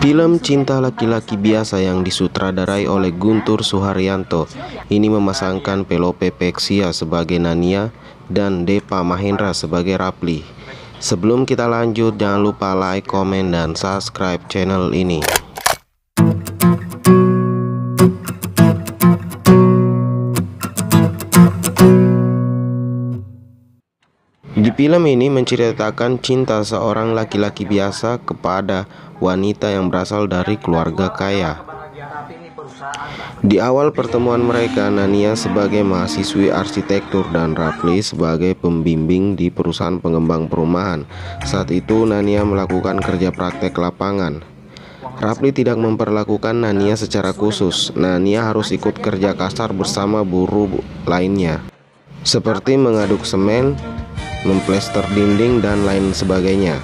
Film Cinta Laki-Laki Biasa yang disutradarai oleh Guntur Suharyanto ini memasangkan Pelope Peksia sebagai Nania dan Depa Mahendra sebagai Rapli. Sebelum kita lanjut, jangan lupa like, komen, dan subscribe channel ini. Di film ini menceritakan cinta seorang laki-laki biasa kepada wanita yang berasal dari keluarga kaya. Di awal pertemuan mereka, Nania sebagai mahasiswi arsitektur dan Rapli sebagai pembimbing di perusahaan pengembang perumahan. Saat itu Nania melakukan kerja praktek lapangan. Rapli tidak memperlakukan Nania secara khusus. Nania harus ikut kerja kasar bersama buruh lainnya, seperti mengaduk semen, memplester dinding, dan lain sebagainya.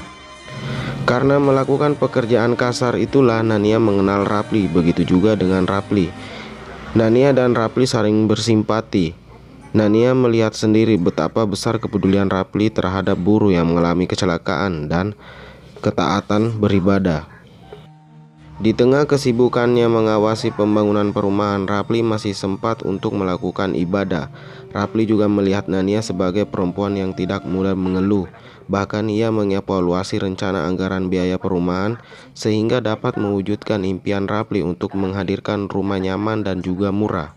Karena melakukan pekerjaan kasar itulah Nania mengenal Rapli. Begitu juga dengan Rapli. Nania dan Rapli saling bersimpati. Nania melihat sendiri betapa besar kepedulian Rapli terhadap buruh yang mengalami kecelakaan dan ketaatan beribadah. Di tengah kesibukannya mengawasi pembangunan perumahan, Rapli masih sempat untuk melakukan ibadah. Rapli juga melihat Nania sebagai perempuan yang tidak mudah mengeluh. Bahkan ia mengevaluasi rencana anggaran biaya perumahan sehingga dapat mewujudkan impian Rapli untuk menghadirkan rumah nyaman dan juga murah.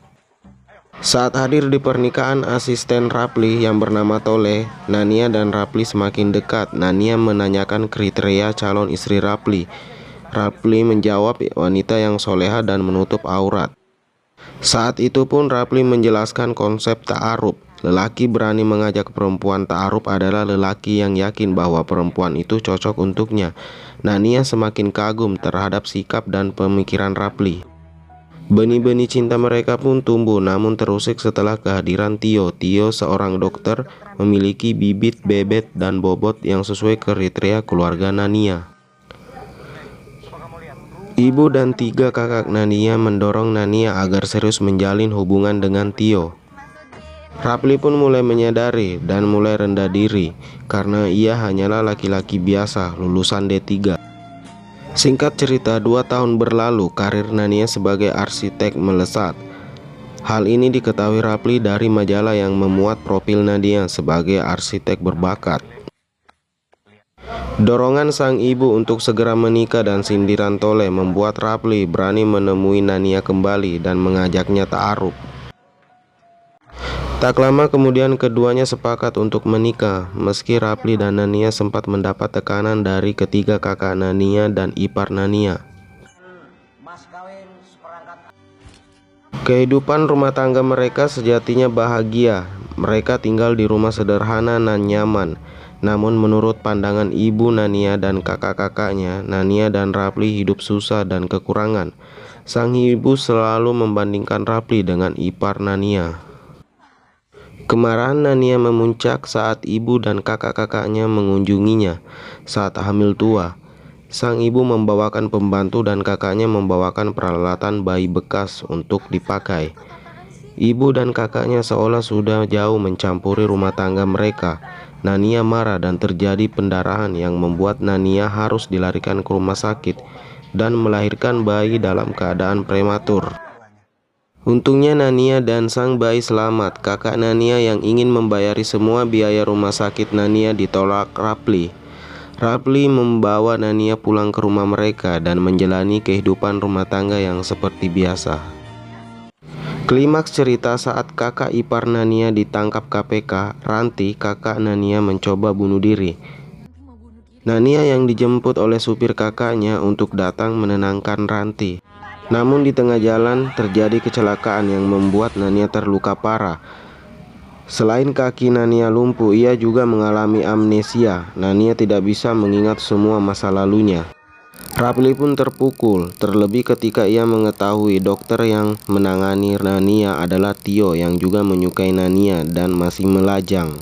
Saat hadir di pernikahan asisten Rapli yang bernama Tole, Nania dan Rapli semakin dekat. Nania menanyakan kriteria calon istri Rapli. Rapli menjawab wanita yang soleha dan menutup aurat. Saat itu pun Rapli menjelaskan konsep ta'aruf. Lelaki berani mengajak perempuan ta'aruf adalah lelaki yang yakin bahwa perempuan itu cocok untuknya. Nania semakin kagum terhadap sikap dan pemikiran Rapli. Benih-benih cinta mereka pun tumbuh, namun terusik setelah kehadiran Tio. Tio seorang dokter, memiliki bibit bebet dan bobot yang sesuai kriteria keluarga Nania. Ibu dan 3 kakak Nania mendorong Nania agar serius menjalin hubungan dengan Tio. Rapli pun mulai menyadari dan mulai rendah diri karena ia hanyalah laki-laki biasa lulusan D3. Singkat cerita, 2 tahun berlalu, karir Nania sebagai arsitek melesat. Hal ini diketahui Rapli dari majalah yang memuat profil Nania sebagai arsitek berbakat. Dorongan sang ibu untuk segera menikah dan sindiran Tole membuat Rapli berani menemui Nania kembali dan mengajaknya ta'aruf. Tak lama kemudian keduanya sepakat untuk menikah, meski Rapli dan Nania sempat mendapat tekanan dari ketiga kakak Nania dan ipar Nania. Kehidupan rumah tangga mereka sejatinya bahagia. Mereka tinggal di rumah sederhana dan nyaman. Namun menurut pandangan ibu Nania dan kakak-kakaknya, Nania dan Rapli hidup susah dan kekurangan. Sang ibu selalu membandingkan Rapli dengan ipar Nania. Kemarahan Nania memuncak saat ibu dan kakak-kakaknya mengunjunginya saat hamil tua. Sang ibu membawakan pembantu dan kakaknya membawakan peralatan bayi bekas untuk dipakai. Ibu dan kakaknya seolah sudah jauh mencampuri rumah tangga mereka. Nania marah dan terjadi pendarahan yang membuat Nania harus dilarikan ke rumah sakit dan melahirkan bayi dalam keadaan prematur. Untungnya Nania dan sang bayi selamat. Kakak Nania yang ingin membayari semua biaya rumah sakit Nania ditolak Rapli. Rapli membawa Nania pulang ke rumah mereka dan menjalani kehidupan rumah tangga yang seperti biasa. Klimaks cerita saat kakak ipar Nania ditangkap KPK, Ranti, kakak Nania mencoba bunuh diri. Nania yang dijemput oleh supir kakaknya untuk datang menenangkan Ranti. Namun di tengah jalan terjadi kecelakaan yang membuat Nania terluka parah. Selain kaki Nania lumpuh, ia juga mengalami amnesia. Nania tidak bisa mengingat semua masa lalunya. Rapli pun terpukul, terlebih ketika ia mengetahui dokter yang menangani Nania adalah Tio yang juga menyukai Nania dan masih melajang.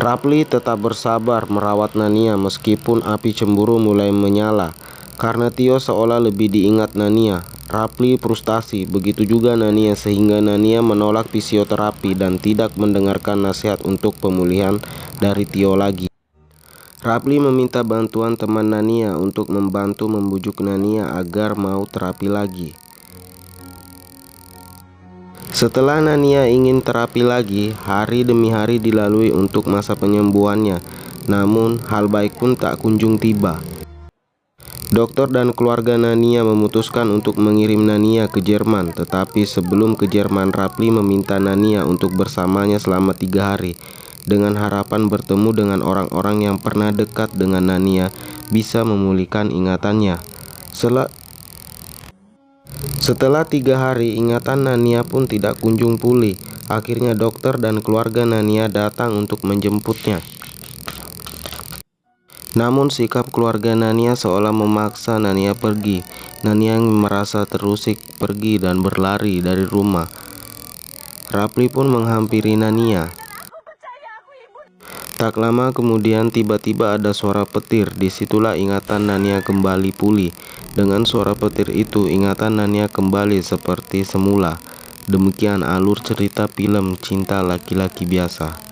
Rapli tetap bersabar merawat Nania meskipun api cemburu mulai menyala. Karena Tio seolah lebih diingat Nania, Rapli frustasi, begitu juga Nania, sehingga Nania menolak fisioterapi dan tidak mendengarkan nasihat untuk pemulihan dari Tio lagi. Rapli meminta bantuan teman Nania untuk membantu membujuk Nania agar mau terapi lagi. Setelah Nania ingin terapi lagi, hari demi hari dilalui untuk masa penyembuhannya. Namun, hal baik pun tak kunjung tiba. Dokter dan keluarga Nania memutuskan untuk mengirim Nania ke Jerman. Tetapi sebelum ke Jerman, Rapli meminta Nania untuk bersamanya selama 3 hari, dengan harapan bertemu dengan orang-orang yang pernah dekat dengan Nania bisa memulihkan ingatannya. Setelah 3 hari, ingatan Nania pun tidak kunjung pulih. Akhirnya dokter dan keluarga Nania datang untuk menjemputnya. Namun sikap keluarga Nania seolah memaksa Nania pergi. Nania merasa terusik pergi dan berlari dari rumah. Rapli pun menghampiri Nania. Tak lama kemudian tiba-tiba ada suara petir. Disitulah ingatan Nania kembali pulih. Dengan suara petir itu, ingatan Nania kembali seperti semula. Demikian alur cerita film Cinta Laki-Laki Biasa.